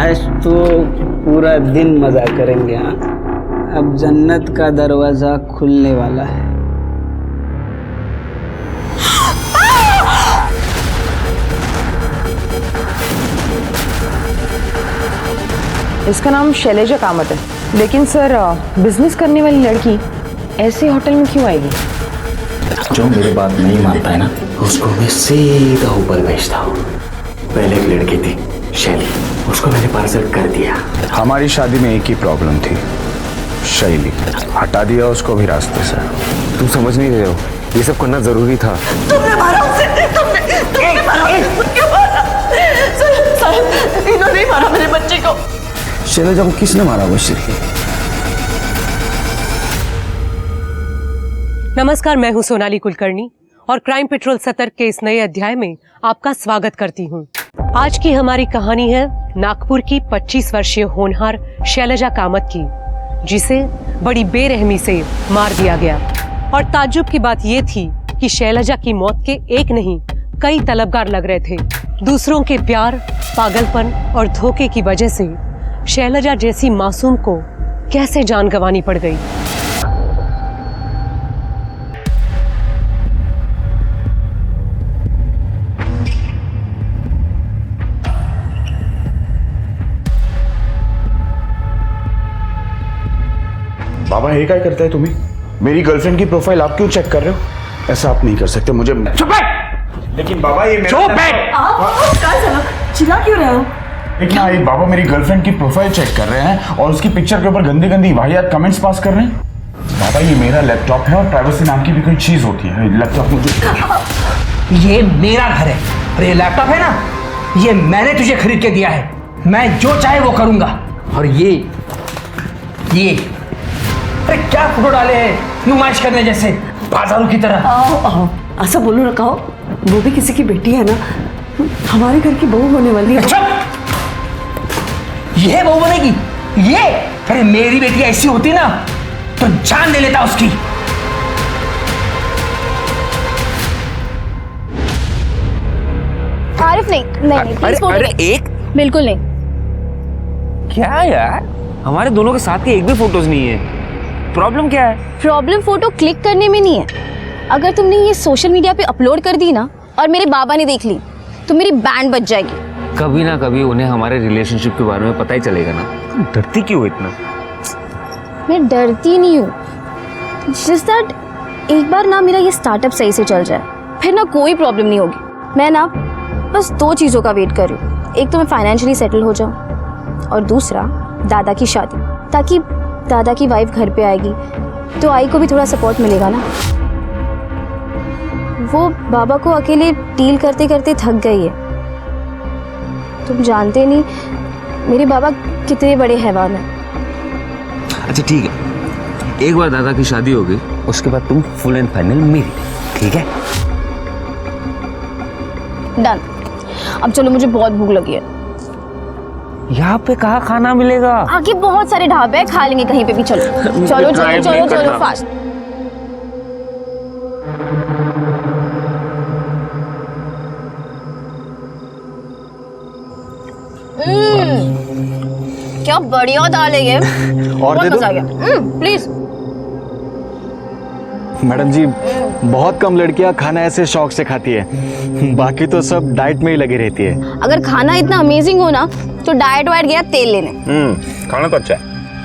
आज तो पूरा दिन मजा करेंगे। हाँ, अब जन्नत का दरवाजा खुलने वाला है। इसका नाम शैलेजा कामत है, लेकिन सर बिजनेस करने वाली लड़की ऐसे होटल में क्यों आएगी? जो मेरी बात नहीं मानता है ना, उसको मैं सीधा ऊपर भेजता हूँ। पहले एक लड़की थी शैली, उसको मैंने पार्सल कर दिया। हमारी शादी में एक ही प्रॉब्लम थी, शैली। हटा दिया उसको भी रास्ते से। तुम समझ नहीं रहे हो, ये सब करना जरूरी था। तुमने मारा उसे, तुमने मारा, क्यों मारा? सर, इन्होंने ही मारा मेरे बच्चे को। शैलेजा को किसने मारा? वो श्री। नमस्कार, मैं हूं सोनाली कुलकर्णी और क्राइम पेट्रोल सतर्क के इस नए अध्याय में आपका स्वागत करती हूं। आज की हमारी कहानी है नागपुर की 25 वर्षीय होनहार शैलेजा कामत की, जिसे बड़ी बेरहमी से मार दिया गया। और ताज्जुब की बात ये थी कि शैलेजा की मौत के एक नहीं कई तलबगार लग रहे थे। दूसरों के प्यार, पागलपन और धोखे की वजह से शैलेजा जैसी मासूम को कैसे जान गंवानी पड़ गई। बाबा ये क्या करता है तुम्हें? मेरी गर्लफ्रेंड की प्रोफाइल आप क्यों चेक कर रहे हो? ऐसा आप नहीं कर सकते, मुझे चुप है। लेकिन बाबा ये चुप है। चिल्ला क्यों रहे हो? लेकिन हाँ, बाबा मेरी गर्लफ्रेंड की प्रोफाइल चेक कर रहे हैं और उसकी पिक्चर के ऊपर गंदी गंदी वाहियात कमेंट्स पास कर रहे हैं। बाबा ये मेरा लैपटॉप है और प्राइवेसी नाम की भी कोई चीज होती है। लैपटॉप मुझे, ये मेरा घर है और ये लैपटॉप है ना, ये मैंने तुझे खरीद के दिया है। मैं जो चाहे वो करूंगा। और ये अरे क्या फोटो डाले हैं नुमाइश करने जैसे, बाजारों की तरह। आओ, ऐसा बोलो ना, कहो वो भी किसी की बेटी है ना, हमारे घर की बहू होने वाली है। ये बहू बनेगी? ये अरे मेरी बेटी ऐसी होती ना तो जान ले लेता उसकी। आरिफ नहीं प्लीज फोटो अरे एक बिल्कुल नहीं। क्या यार, हमारे दोनों के साथ के एक भी फोटोज नहीं है। प्रॉब्लम क्या है? प्रॉब्लम फोटो क्लिक करने में नहीं है। अगर तुमने ये सोशल मीडिया पे अपलोड कर दी ना और मेरे बाबा ने देख ली तो मेरी बैंड बज जाएगी। कभी ना कभी उन्हें हमारे रिलेशनशिप के बारे में पता ही चलेगा ना। तुम डरती क्यों इतना? मैं डरती नहीं हूँ, जस्ट दैट एक बार ना मेरा ये स्टार्टअप सही से चल जाए, फिर ना कोई प्रॉब्लम नहीं होगी। मैं ना बस दो चीज़ों का वेट कर रही हूँ। एक तो मैं फाइनेंशियली सेटल हो जाऊँ और दूसरा दादा की शादी, ताकि दादा की वाइफ घर पे आएगी तो आई को भी थोड़ा सपोर्ट मिलेगा ना। वो बाबा को अकेले डील करते करते थक गई है। तुम जानते नहीं मेरे बाबा कितने बड़े हैवान हैं। अच्छा ठीक है, एक बार दादा की शादी हो गई उसके बाद तुम फुल एंड फाइनल मेरी, ठीक है? डन। अब चलो, मुझे बहुत भूख लगी है। यहाँ पे कहाँ खाना मिलेगा? आगे बहुत सारे ढाबे हैं, खा लेंगे कहीं पे भी। चलो चलो चलो चलो चलो फास्ट। क्या बढ़िया दाल है ये। और दे दो। मजा आ गया। प्लीज। मैडम जी, बहुत कम लड़कियां खाना ऐसे शौक से खाती है, बाकी तो सब डाइट में ही लगी रहती है। अगर खाना इतना अमेजिंग हो ना तो डाइट वाइट गया तेल लेने। खाना तो अच्छा है।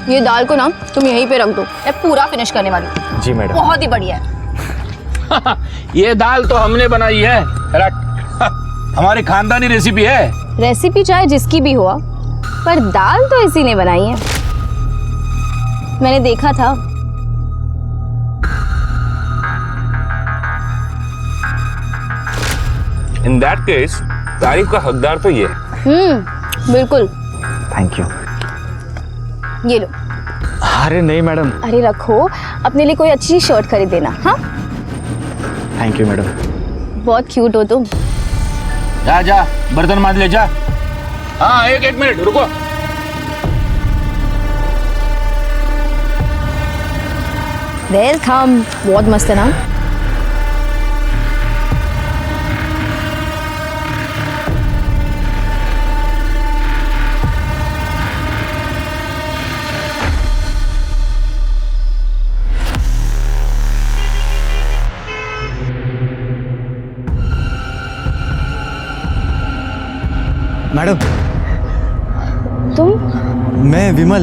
ये दाल को ना तुम यहीं पे रख दो, मैं पूरा फिनिश करने वाली हूँ। जी मैडम। बहुत ही बढ़िया है। ये दाल तो हमने बनाई है, हमारी खानदानी रेसिपी है। रेसिपी चाहे जिसकी भी हो, पर दाल तो इसी ने बनाई है। मैंने देखा था। इन दैट केस तारीफ का हकदार तो ये है। बिल्कुल। Thank you. ये लो। अरे नहीं मैडम। अरे रखो, अपने लिए कोई अच्छी शर्ट खरीद देना। हाँ, थैंक यू मैडम। बहुत क्यूट हो तुम। जा बर्तन मांज ले जा। हाँ, एक मिनट रुको। वेलकम। बहुत मस्त है ना। मैडम, तुम? मैं विमल,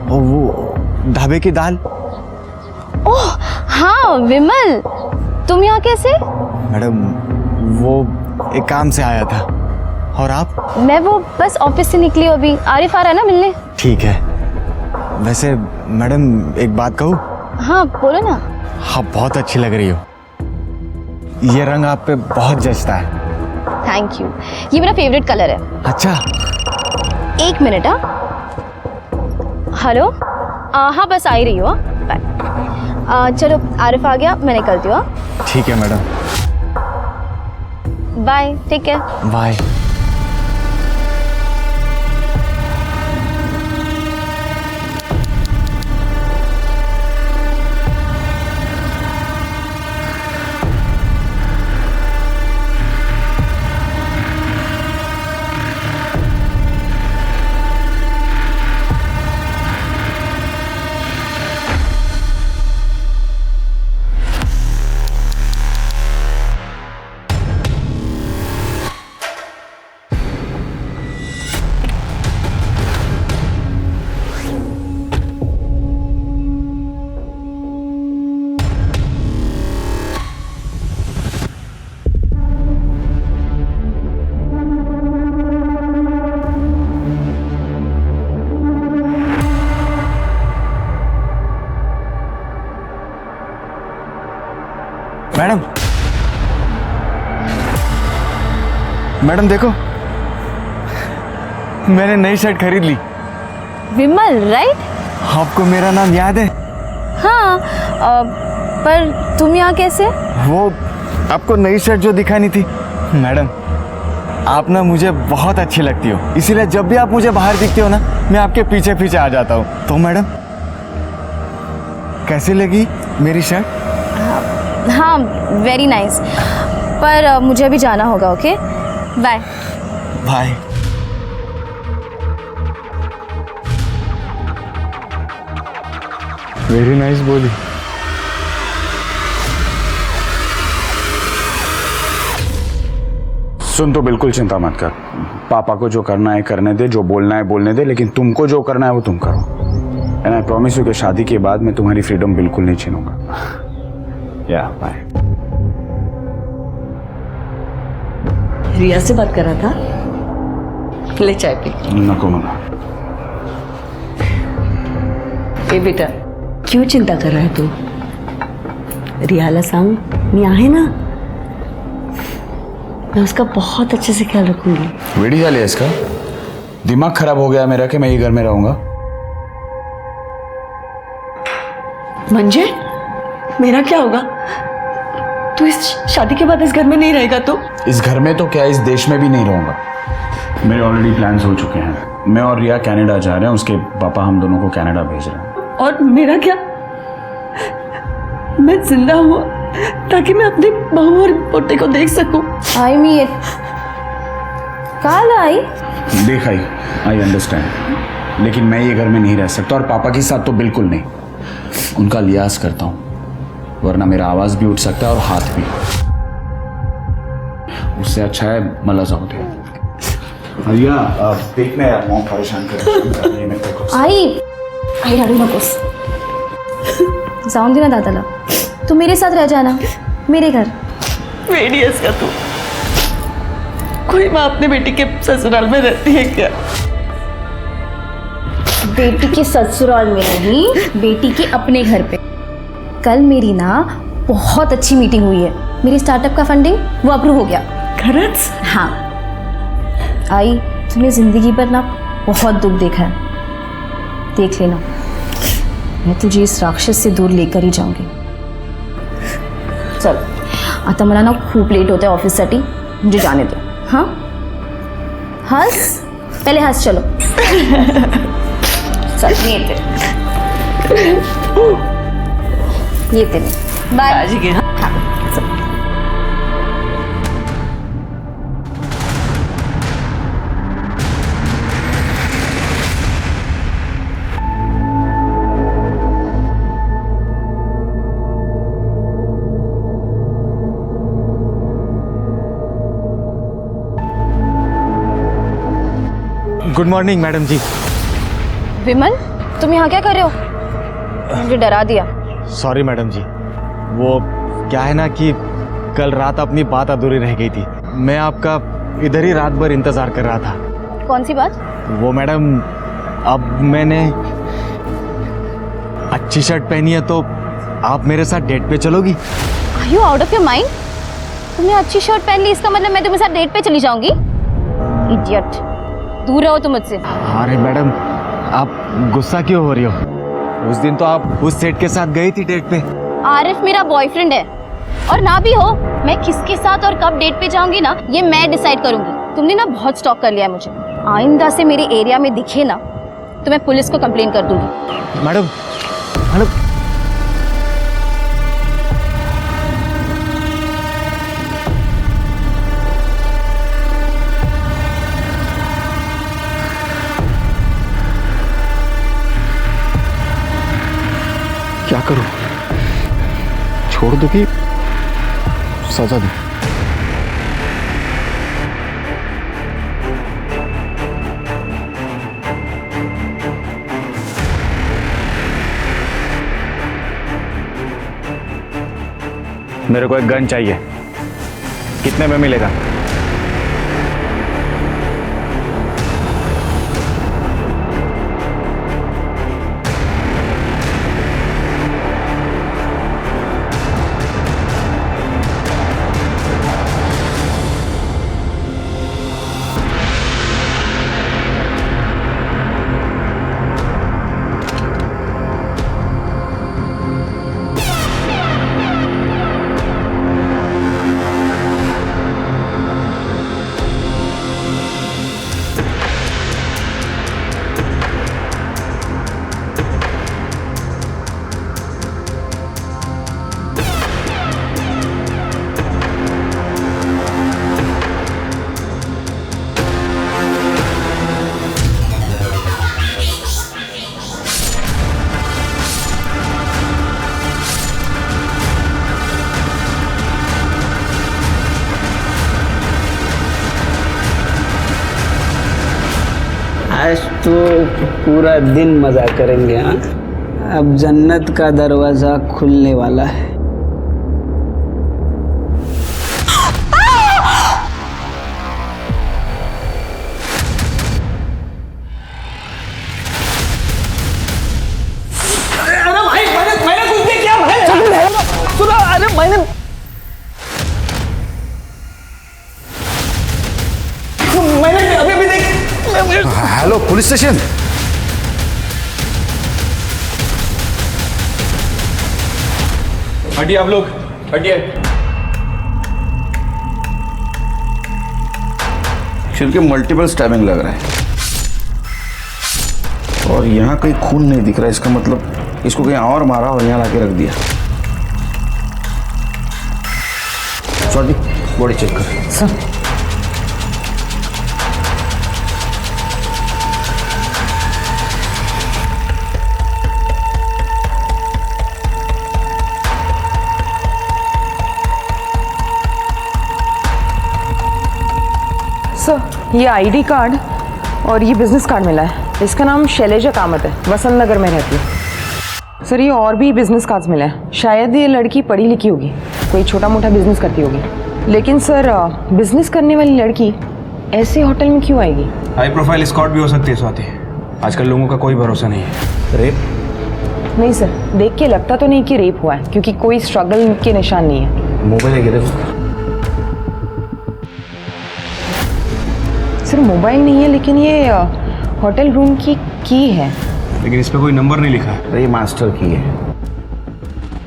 वो ढाबे की दाल। ओह हाँ विमल, तुम यहाँ कैसे? मैडम, वो एक काम से आया था। और आप? मैं वो बस ऑफिस से निकली हूँ अभी। आरिफ आ रहा है ना मिलने। ठीक है। वैसे मैडम, एक बात कहूँ? हाँ बोलो ना। आप बहुत अच्छी लग रही हो। ये रंग आप पे बहुत जचता है। थैंक यू, ये मेरा फेवरेट कलर है। अच्छा। एक मिनट। हेलो, हाँ बस आ ही रही हो। बाय। चलो आरिफ आ गया, मैं निकलती हूँ। ठीक है मैडम। बाय, ठीक है। बाय। मैडम, मैडम देखो, मैंने नई शर्ट खरीद ली। विमल राइट? आपको मेरा नाम याद है? हाँ, पर तुम यहाँ कैसे? वो आपको नई शर्ट जो दिखानी थी। मैडम, आप ना मुझे बहुत अच्छी लगती हो, इसीलिए जब भी आप मुझे बाहर दिखते हो ना, मैं आपके पीछे पीछे आ जाता हूँ। तो मैडम, कैसी लगी मेरी शर्ट? हाँ वेरी नाइस, पर मुझे अभी जाना होगा। Okay bye. Bye. Very nice बोली। सुन, तो बिल्कुल चिंता मत कर। पापा को जो करना है करने दे, जो बोलना है बोलने दे, लेकिन तुमको जो करना है वो तुम करो। एंड आई प्रॉमिस यू कि शादी के बाद मैं तुम्हारी फ्रीडम बिल्कुल नहीं छीनूंगा। या बाय। रिया से बात कर रहा था, ले चाय पी। नको मना। ए बेटा, क्यों चिंता कर रहा है तू? रियाला सांग, मी आहे ना, मैं उसका बहुत अच्छे से ख्याल रखूंगी। वेडी झाली है इसका, दिमाग खराब हो गया मेरा कि मैं ये घर में रहूंगा। मंजे, मेरा क्या होगा? तू इस शादी के बाद इस घर में नहीं रहेगा तो? इस घर में तो क्या, इस देश में भी नहीं रहूंगा। मेरे ऑलरेडी प्लान्स हो चुके हैं। मैं और रिया कनाडा जा रहे हैं, उसके पापा हम दोनों को कनाडा भेज रहे हैं। और मेरा क्या? मैं जिंदा हूँ ताकि मैं अपनी बहू और पोते को देख सकूं। आई मीन काल आई देख आई अंडरस्टैंड, लेकिन मैं ये घर में नहीं रह सकता, और पापा के साथ तो बिल्कुल नहीं। उनका लिहाज करता हूँ, वरना मेरा आवाज भी उठ सकता है और हाथ भी। उससे अच्छा है मला जाऊ दे। भैया देखना यार, मॉम परेशान कर रही है मेरे को। आई रडू नकोस, जाऊन दे ना दादाला। तू मेरे साथ रह जाना, मेरे घर। वेडियस का तू, कोई माँ अपने बेटी के ससुराल में रहती है क्या? बेटी के ससुराल में नहीं, बेटी के अपने घर पे। कल मेरी ना बहुत अच्छी मीटिंग हुई है, मेरी स्टार्टअप का फंडिंग वो अप्रूव हो गया। खरंच? हाँ आई, तुमने जिंदगी पर ना बहुत दुख देखा है, देख लेना, मैं तुझे इस राक्षस से दूर लेकर ही जाऊंगी। चल आता मला ना खूप लेट होता है ऑफिससाठी, मुझे जाने दो। हाँ हंस, पहले हंस। चलो चल येते येते मी। बाय। आज घे। गुड मॉर्निंग मैडम जी। विमल, तुम यहाँ क्या कर रहे हो? मुझे डरा दिया। सॉरी मैडम जी, वो क्या है ना कि कल रात अपनी बात अधूरी रह गई थी। मैं आपका इधर ही रात भर इंतज़ार कर रहा था। कौन सी बात? वो मैडम, अब मैंने अच्छी शर्ट पहनी है तो आप मेरे साथ डेट पे चलोगी? Are you out of your mind? तुमने अच्छी शर्ट पहन ली, इसका मतलब मैं तुम्हारे साथ डेट पे चली जाऊंगी? इडियट, दूर रहो तुम मुझसे। अरे मैडम, आप गुस्सा क्यों हो रही हो? उस दिन तो आप उस सेठ के साथ गई थी डेट पे। आरिफ मेरा बॉयफ्रेंड है, और ना भी हो, मैं किसके साथ और कब डेट पे जाऊंगी ना, ये मैं डिसाइड करूंगी। तुमने ना बहुत स्टॉक कर लिया है मुझे। आइंदा से मेरे एरिया में दिखे ना तो मैं पुलिस को कंप्लेन कर दूंगी। मैडम, मैडम, क्या करूं? छोड़ दो कि सजा दो? मेरे को एक गन चाहिए। कितने में मिलेगा? आज तो पूरा दिन मज़ा करेंगे। हाँ, अब जन्नत का दरवाज़ा खुलने वाला है। अरे भाई, मैंने कुछ नहीं किया भाई। सुनो, अरे मैंने अभी भी देख। Hello police station. हटिए आप लोग, हटिए। सिर के मल्टीपल स्टैबिंग लग रहा है और यहाँ कहीं खून नहीं दिख रहा है। इसका मतलब इसको कहीं और मारा और यहाँ लाके रख दिया। सॉरी, बॉडी चेक कर। सर, सर, ये आईडी कार्ड और ये बिजनेस कार्ड मिला है। इसका नाम शैलेजा कामत है, वसंत नगर में रहती है। सर, ये और भी बिजनेस कार्ड्स मिले हैं। शायद ये लड़की पढ़ी लिखी होगी, कोई छोटा मोटा बिजनेस करती होगी। लेकिन सर, बिजनेस करने वाली लड़की ऐसे होटल में क्यों आएगी? हाई प्रोफाइल स्कॉट भी हो सकती है स्वाति। आजकल लोगों का कोई भरोसा नहीं है। रेप? नहीं सर, देख के लगता तो नहीं कि रेप हुआ है, क्योंकि कोई स्ट्रगल के निशान नहीं है। मोबाइल है देखो। सर, मोबाइल नहीं है, लेकिन ये होटल रूम की है। लेकिन इस पे कोई नंबर नहीं लिखा है। ये मास्टर की है।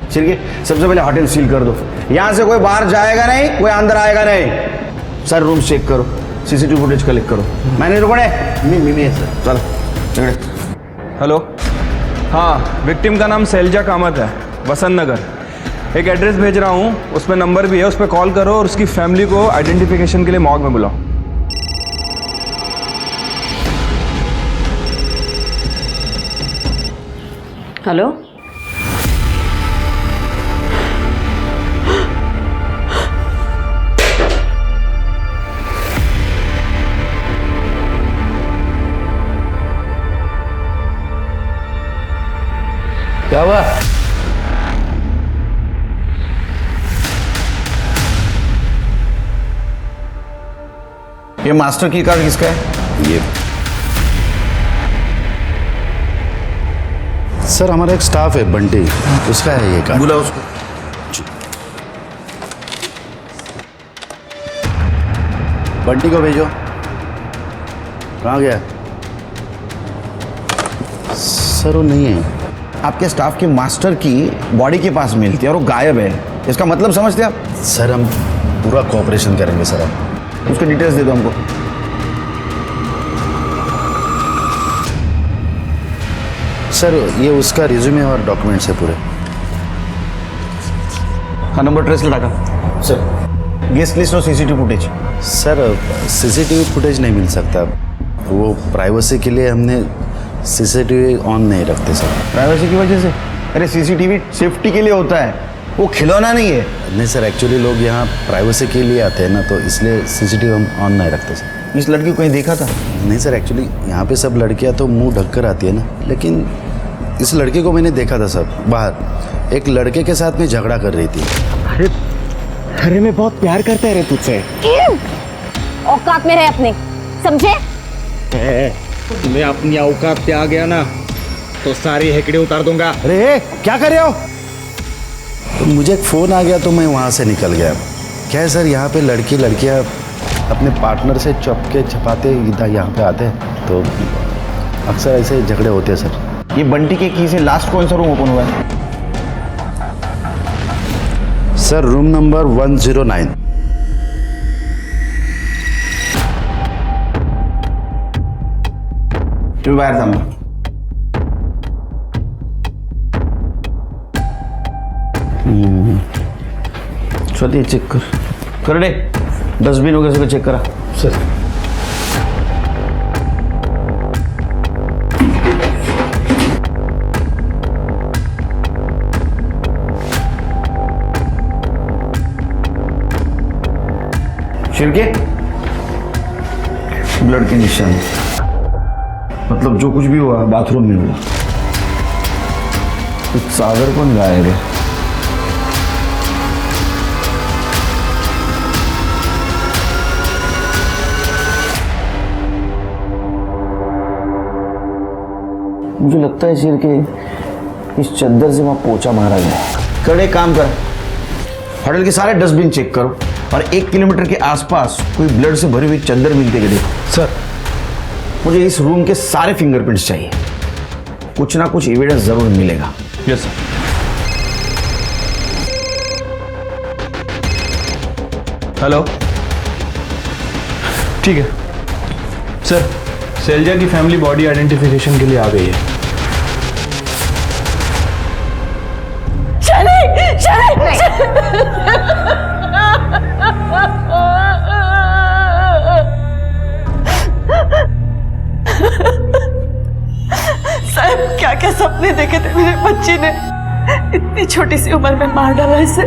चलिए, सबसे पहले होटल सील कर दो। यहाँ से कोई बाहर जाएगा नहीं, कोई अंदर आएगा नहीं। सर, रूम चेक करो, सीसीटीवी फुटेज कलेक्ट करो। मैनेजर कौन है? मैं सर। चलो। हेलो, हाँ, विक्टिम का नाम शैलजा कामत है, वसंत नगर। एक एड्रेस भेज रहा हूँ, उसमें नंबर भी है, उस पर कॉल करो और उसकी फैमिली को आइडेंटिफिकेशन के लिए मॉर्ग में बुलाओ। हेलो, क्या हुआ? ये मास्टर की कार्ड किसका है? ये सर हमारा एक स्टाफ है बंटी, उसका है ये कार्ड। बुला उसको। बंटी को भेजो। कहाँ गया? सर वो नहीं है। आपके स्टाफ के मास्टर की बॉडी के पास मिलती है और वो गायब है, इसका मतलब समझते आप? सर हम पूरा कोऑपरेशन करेंगे सर। आप उसके डिटेल्स दे दो हमको। सर ये उसका रिज्यूमे और डॉक्यूमेंट्स है पूरे। हाँ, नंबर ट्रेस लगा सर। गेस्ट लिस्ट और CCTV footage. Sir CCTV footage नहीं मिल सकता, वो प्राइवेसी के लिए हमने सीसीटीवी ऑन नहीं रखते सर। प्राइवेसी की वजह से? अरे सीसीटीवी सेफ्टी के लिए होता है, वो खिलौना नहीं है। नहीं सर, एक्चुअली लोग यहाँ प्राइवेसी के लिए आते हैं ना, तो इसलिए सीसीटीवी हम ऑन नहीं रखते सर। इस लड़की को कहीं देखा था? नहीं सर, एक्चुअली यहाँ पे सब लड़कियाँ तो मुंह ढक कर आती है ना, लेकिन इस लड़के को मैंने देखा था सर बाहर, एक लड़के के साथ में झगड़ा कर रही थी। अरे मैं बहुत प्यार करता है रे तुझसे। औकात में रहे अपने, समझे? तुम्हें अपनी औकात पे आ गया ना तो सारी हेकड़े उतार दूंगा। अरे क्या कर रहे हो? मुझे एक फ़ोन आ गया तो मैं वहाँ से निकल गया। क्या है सर, यहाँ पे लड़कियाँ अपने पार्टनर से चपके छपाते इधर यहाँ पे आते हैं, तो अक्सर ऐसे झगड़े होते हैं सर। ये बंटी के की से लास्ट कौन सा रूम ओपन हुआ है? Sir room number 109। तुम्हें बाहर था चलिए चेक कर दे। डस्टबिन वगैरह से चेक करा सर। छिड़के ब्लड के निशान, मतलब जो कुछ भी हुआ बाथरूम में हुआ। तो सागर कौन गायब है? मुझे लगता है शेर के इस चद्दर से वहां पोछा मारा गया। कड़े काम कर, होटल के सारे डस्टबिन चेक करो और 1 किलोमीटर के आसपास कोई ब्लड से भरी हुई चद्दर मिलती है देखो। सर मुझे इस रूम के सारे फिंगरप्रिंट्स चाहिए, कुछ ना कुछ एविडेंस जरूर मिलेगा। Yes sir. हेलो, ठीक है सर। शैलजा की फैमिली बॉडी आइडेंटिफिकेशन के लिए आ गई है। साहब क्या क्या सपने देखे थे मेरे बच्चे ने, इतनी छोटी सी उम्र में मार डाला इसे।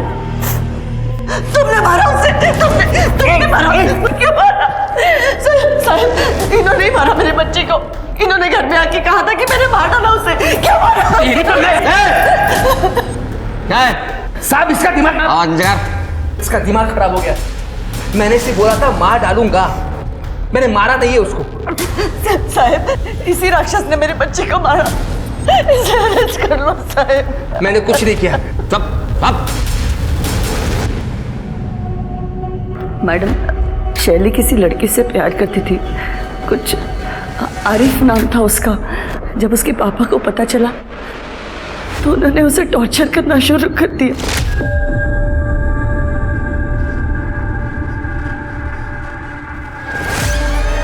तुमने मारा उसे, तुमने मारा उसे, क्यों मारा? साहब इन्होंने ही मारा मेरे बच्चे को, इन्होंने घर में आके कहा था कि मैंने मार डाला उसे, क्यों मारा? क्या है साहब, इसका दिमाग खराब हो गया। मैंने इसे बोला था मार डालूंगा, मैंने मारा नहीं है उसको। साहब इसी राक्षस ने मेरे बच्चे को मारा, इसे अरेस्ट कर लो साहब। मैंने कुछ नहीं किया। अब मैडम, शैली किसी लड़की से प्यार करती थी, कुछ आरिफ नाम था उसका। जब उसके पापा को पता चला तो उन्होंने उसे टॉर्चर करना शुरू कर दिया।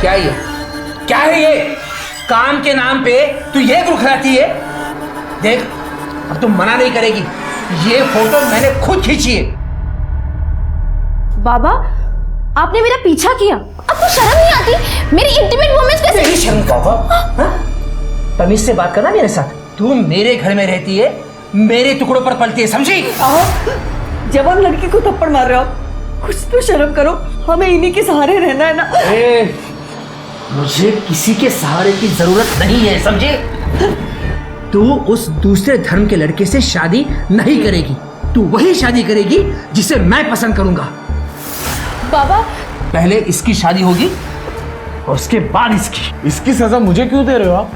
क्या ये, क्या है ये? काम के नाम पे तू ये रुखराती है? देख, अब तुम मना नहीं करेगी, ये फोटो मैंने खुद खींची है। बाबा, आपने मेरा पीछा किया, आपको शर्म नहीं आती? मेरी इंटीमेट मोमेंट्स कैसे? तेरी शर्म बाबा, तमीज से बात करना मेरे साथ। तू मेरे घर में रहती है, मेरे टुकड़ों पर पलती है, समझी? जवान लड़की को थप्पड़ मार रहे हो, कुछ तो शर्म करो, हमें इन्हीं के सहारे रहना है ना। मुझे किसी के सहारे की जरूरत नहीं है, समझे? तू उस दूसरे धर्म के लड़के से शादी नहीं करेगी। तू वही शादी करेगी जिसे मैं पसंद करूंगा। बाबा पहले इसकी शादी होगी और उसके बाद इसकी सजा मुझे क्यों दे रहे हो आप?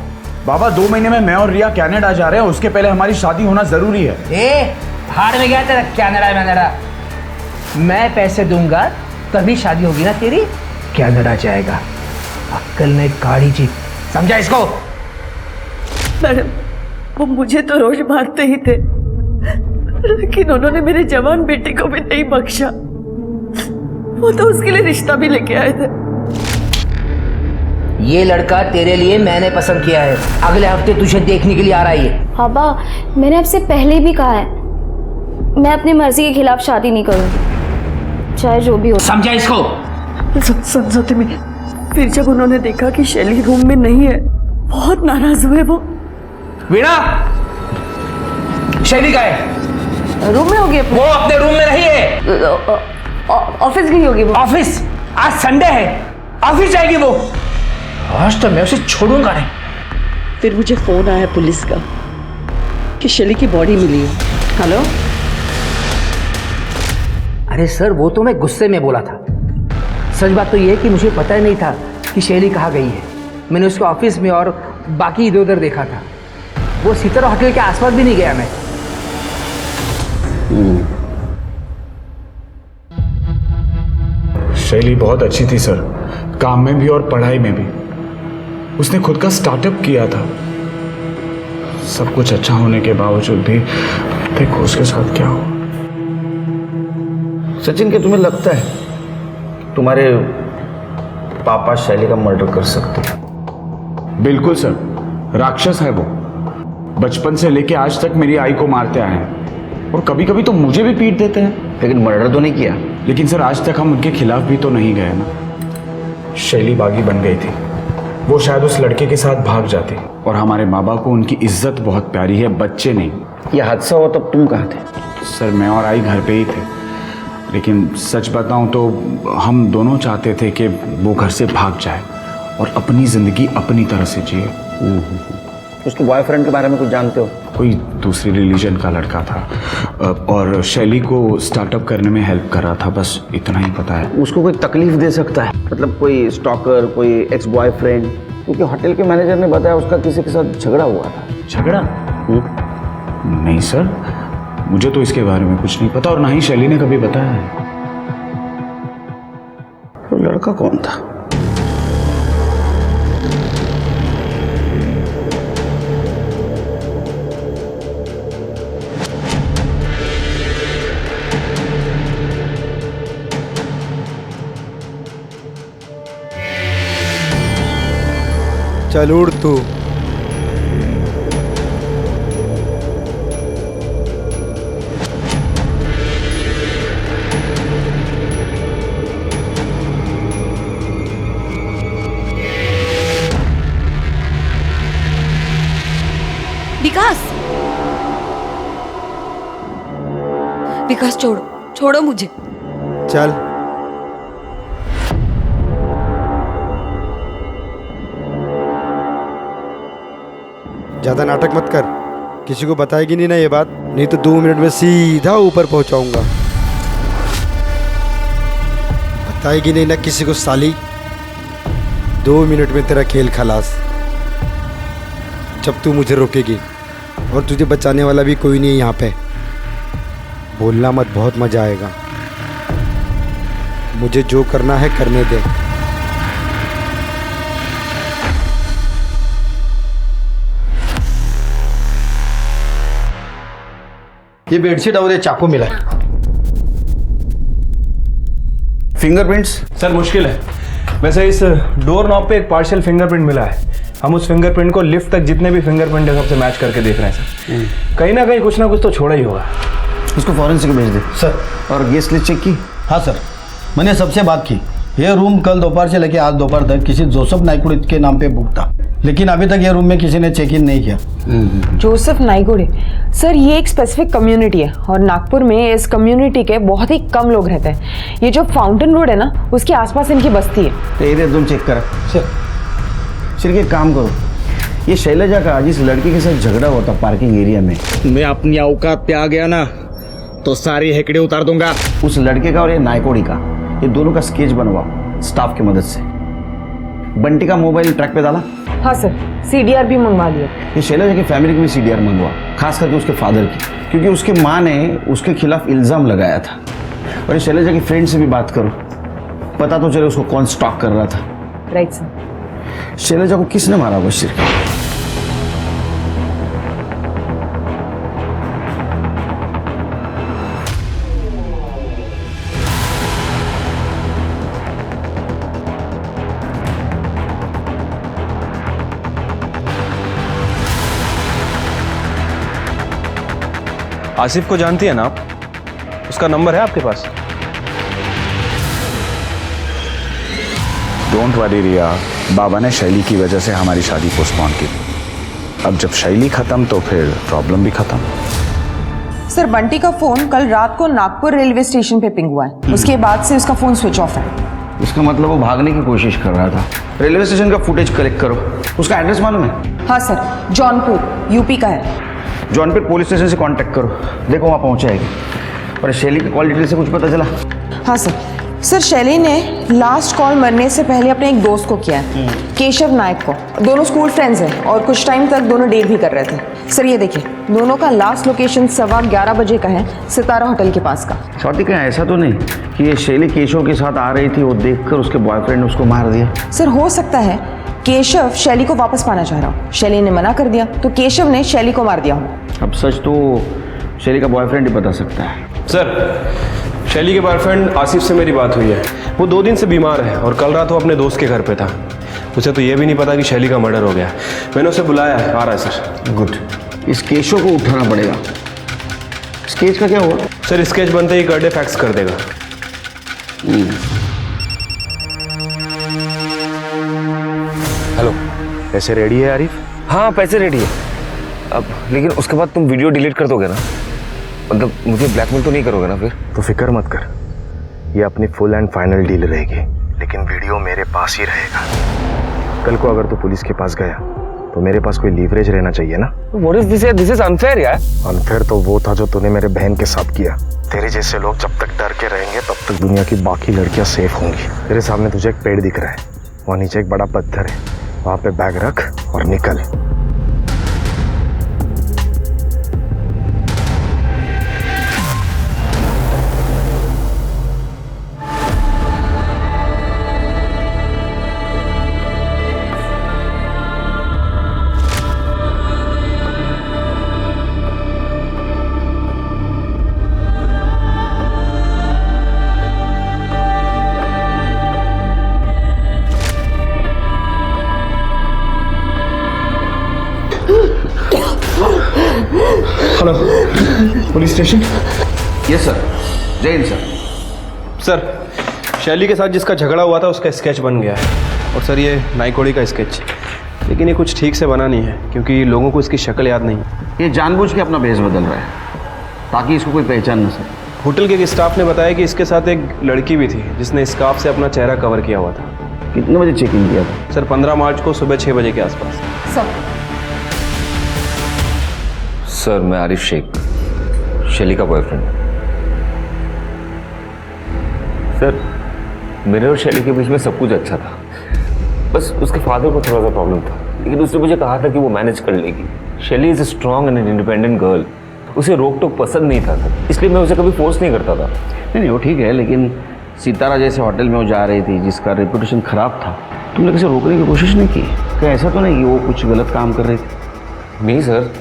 बाबा 2 महीने में मैं और रिया कनाडा जा रहे हैं, उसके पहले हमारी शादी होना जरूरी है। ए भाड़ में गया तेरा कनाडा। मैं पैसे दूंगा तभी शादी होगी ना तेरी। कनाडा जाएगा, अक्कल ने गाड़ी जी, समझा इसको? मैडम वो मुझे तो रोज मारते ही थे, लेकिन उन्होंने मेरे जवान बेटे को भी नहीं बख्शा। वो तो उसके लिए रिश्ता भी लेके आए थे। ये लड़का तेरे लिए मैंने पसंद किया है, अगले हफ्ते तुझे देखने के लिए आ रहा है ये। पापा मैंने आपसे पहले भी कहा है, मैं अपनी मर्जी के खिलाफ शादी नहीं करूँगी, चाहे जो भी हो। समझा इसको? समझाते में फिर जब उन्होंने देखा कि शैली रूम में नहीं है, बहुत नाराज हुए वो। वीणा, शैली का है? रूम में होगी वो अपने रूम में नहीं है, ऑफिस गई होगी वो। ऑफिस? आज संडे है, ऑफिस जाएगी वो। आज तो मैं उसे छोड़ूंगा नहीं। फिर मुझे फोन आया पुलिस का कि शैली की बॉडी मिली है। हेलो? अरे सर वो तो मैं गुस्से में बोला था। सच बात तो ये है कि मुझे पता ही नहीं था कि शैली कहाँ गई है। मैंने उसको ऑफिस में और बाकी इधर उधर देखा था। वो सितारा होटल के आसपास भी नहीं गया मैं। शैली बहुत अच्छी थी सर, काम में भी और पढ़ाई में भी। उसने खुद का स्टार्टअप किया था। सब कुछ अच्छा होने के बावजूद भी देखो उसके साथ क्या हुआ। सचिन, क्या तुम्हें लगता है तुम्हारे पापा शैली का मर्डर कर सकते हैं? बिल्कुल सर, राक्षस है वो। बचपन से लेके आज तक मेरी आई को मारते आए हैं और कभी कभी तो मुझे भी पीट देते हैं। लेकिन मर्डर तो नहीं किया। लेकिन सर आज तक हम उनके खिलाफ भी तो नहीं गए ना। शैली बागी बन गई थी, वो शायद उस लड़के के साथ भाग जाती। और हमारे माँ बाप को उनकी इज्जत बहुत प्यारी है, बच्चे नहीं। यह हादसा हुआ तब तुम कहाँ थे? सर मैं और आई घर पे ही थे, लेकिन सच बताऊं तो हम दोनों चाहते थे कि वो घर से भाग जाए और अपनी ज़िंदगी अपनी तरह से जिए। उसके बॉयफ्रेंड के बारे में कुछ जानते हो? कोई दूसरी रिलीजन का लड़का था और शैली को स्टार्टअप करने में हेल्प कर रहा था, बस इतना ही पता है। उसको कोई तकलीफ दे सकता है? मतलब कोई स्टॉकर, कोई एक्स बॉयफ्रेंड? क्योंकि होटल के मैनेजर ने बताया उसका किसी के साथ झगड़ा हुआ था। झगड़ा? नहीं सर, मुझे तो इसके बारे में कुछ नहीं पता और ना ही शैली ने कभी बताया है। तो लड़का कौन था? चल उड़ तू। विकास छोड़ो मुझे। चल। ज्यादा नाटक मत कर, किसी को बताएगी नहीं ना ये बात, नहीं तो 2 मिनट में सीधा ऊपर पहुंचाऊंगा। बताएगी नहीं ना किसी को साली, 2 मिनट में तेरा खेल खलास। जब तू मुझे रोकेगी और तुझे बचाने वाला भी कोई नहीं है यहाँ पे। बोलना मत, बहुत मजा आएगा। मुझे जो करना है करने दे। ये बेडशीट और ये चाकू मिला है। फिंगरप्रिंट्स? सर मुश्किल है, वैसे इस डोर नॉब पे एक पार्शियल फिंगरप्रिंट मिला है। हम उस फिंगरप्रिंट को लिफ्ट तक जितने भी फिंगरप्रिंट है सबसे मैच करके देख रहे हैं सर। कहीं ना कुछ तो छोड़ा ही होगा। उसको फॉरेंसिक भेज दे सर। और गेस्ट लिस्ट चेक की? हाँ सर, मैंने सबसे बात की। ये रूम कल दोपहर से लेकर आज दोपहर तक किसी जोसेफ नाइकुड़े के नाम पे बुक था, लेकिन अभी तक ये रूम में किसी ने चेक इन नहीं किया। जोसेफ नाइकुड़े सर, ये एक स्पेसिफिक कम्युनिटी है और नागपुर में इस कम्युनिटी के बहुत ही कम लोग रहते हैं। ये जो फाउंटेन रोड है ना, उसके आसपास इनकी बस्ती है। तो एरिया तुम चेक करा। सर सिर्फ एक काम करो, ये शैलजा का जिस लड़के के साथ झगड़ा हुआ था पार्किंग एरिया में, मैं अपनी औकात पे आ गया ना तो सारी हेकड़े उतार दूंगा। उस लड़के का और ये नायकोड़ी का, ये दोनों का स्केच बनवाओ स्टाफ की मदद से। बंटी का मोबाइल ट्रैक पे डाला? हाँ सर, CDR भी मंगवा लिया। ये शैलजा की फैमिली की भी CDR मंगवा, खास करके उसके फादर की, क्योंकि उसके माँ ने उसके खिलाफ इल्ज़ाम लगाया था। और ये शैलजा की फ्रेंड से भी बात करो, पता तो चले उसको कौन स्टॉक कर रहा था। Right sir. शैलजा को किसने मारा बशीर? आसिफ को जानती है ना आप? उसका नंबर है आपके पास? डोंट वरी रिया, बाबा ने शैली की वजह से हमारी शादी पोस्टपोन की। अब जब शैली खत्म तो फिर प्रॉब्लम भी खत्म। सर, बंटी का फोन कल रात को नागपुर रेलवे स्टेशन पे पिंग हुआ है। उसके बाद से उसका फोन स्विच ऑफ है। इसका मतलब वो भागने की कोशिश कर रहा था। रेलवे स्टेशन का फुटेज कलेक्ट करो। उसका एड्रेस मालूम है? हाँ सर, जौनपुर यूपी का है। जौनपुर पुलिस स्टेशन से कांटेक्ट करो, देखो वहाँ पहुँचाएगी। और शैली के कॉल डिटेल से कुछ पता चला? हाँ सर, शैली ने लास्ट कॉल मरने से पहले अपने एक दोस्त को किया है, केशव नायक को। दोनों स्कूल फ्रेंड्स हैं और कुछ टाइम तक दोनों डेट भी कर रहे थे। सर ये देखिए, दोनों का लास्ट लोकेशन 11:15 बजे का है, सितारा होटल के पास का। स्वाति, क्या ऐसा तो नहीं कि ये शैली केशव के साथ आ रही थी, वो देखकर उसके बॉयफ्रेंड ने उसको मार दिया? सर हो सकता है केशव शैली को वापस पाना चाह रहा हो, शैली ने मना कर दिया तो केशव ने शैली को मार दिया हो। अब सच तो शैली का बॉयफ्रेंड ही बता सकता है। सर, शैली के बॉयफ्रेंड आसिफ से मेरी बात हुई है। वो 2 दिन से बीमार है और कल रात वो अपने दोस्त के घर पे था। उसे तो ये भी नहीं पता कि शैली का मर्डर हो गया। मैंने उसे बुलाया है, आ रहा है सर। गुड। इस केशव को उठाना पड़ेगा। स्केच का क्या हुआ? सर, स्केच बनते ही कर दे, फैक्स कर देगा। हेलो, पैसे रेडी है आरिफ? हाँ पैसे रेडी है। अब लेकिन उसके बाद तुम वीडियो डिलीट कर दोगे ना? मतलब मुझे ब्लैकमेल तो नहीं करोगे ना फिर? तो फिक्र मत कर, ये अपनी फुल एंड फाइनल डील रहेगी, लेकिन वीडियो मेरे पास ही रहेगा। कल को अगर तू पुलिस के पास गया तो मेरे पास कोई लीवरेज रहना चाहिए ना। What is this? This is unfair यार। अनफेयर तो वो था जो तूने मेरे बहन के साथ किया। तेरे जैसे लोग जब तक डर के रहेंगे तब तक दुनिया की बाकी लड़कियां सेफ होंगी। तेरे सामने तुझे एक पेड़ दिख रहा है, वहाँ नीचे एक बड़ा पत्थर है, वहाँ पे बैग रख और निकल। Hello, police station? Yes sir. जय हिंद सर। सर, शैली के साथ जिसका झगड़ा हुआ था उसका स्केच बन गया है। और सर ये नाइकोड़ी का स्केच, लेकिन ये कुछ ठीक से बना नहीं है क्योंकि लोगों को इसकी शक्ल याद नहीं है। ये जानबूझ के अपना भेष बदल रहा है ताकि इसको कोई पहचान न सके। होटल के स्टाफ ने बताया कि इसके साथ एक लड़की भी थी जिसने स्कार्फ से अपना चेहरा कवर किया हुआ था। कितने बजे चेकिंग किया था? सर 15 मार्च को सुबह 6 बजे के आसपास। सर मैं आरिफ शेख, शैली का बॉयफ्रेंड। सर मेरे और शैली के बीच में सब कुछ अच्छा था, बस उसके फादर को थोड़ा सा प्रॉब्लम था, लेकिन उसने मुझे कहा था कि वो मैनेज कर लेगी। शैली is a strong and independent girl, उसे रोक टोक पसंद नहीं था सर, इसलिए मैं उसे कभी फोर्स नहीं करता था। नहीं वो ठीक है, लेकिन सितारा जैसे होटल में वो जा रही थी जिसका रेपुटेशन खराब था, तुमने किसी रोकने की कोशिश नहीं की? क्या ऐसा तो नहीं कि वो कुछ गलत काम कर रही थी? नहीं sir,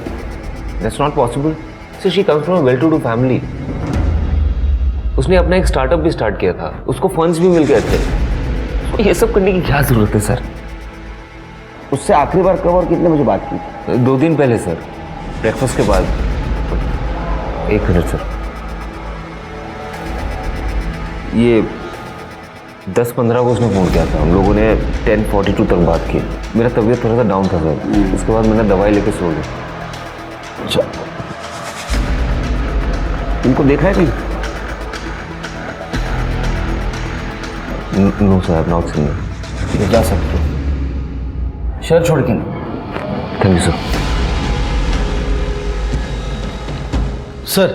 that's not possible. Sir she comes from a well to do family. उसने अपना एक स्टार्टअप भी स्टार्ट किया था, उसको फंड्स भी मिल गए थे, तो ये सब करने की क्या जरूरत है सर? उससे आखिरी बार कब और कितने बजे बात की? 2 दिन पहले सर, ब्रेकफास्ट के बाद। 1 मिनट सर, ये 10-15 को उसने फ़ोन किया था, हम लोगों ने 10:42 तक बात की। मेरा तबीयत थोड़ा सा डाउन था सर, उसके बाद मैंने दवाई लेके सो गया। अच्छा, तुमको देखा है कहीं? No sir, I have not seen. जा सकते हो, शहर छोड़ के नहीं। Thank you sir. Sir,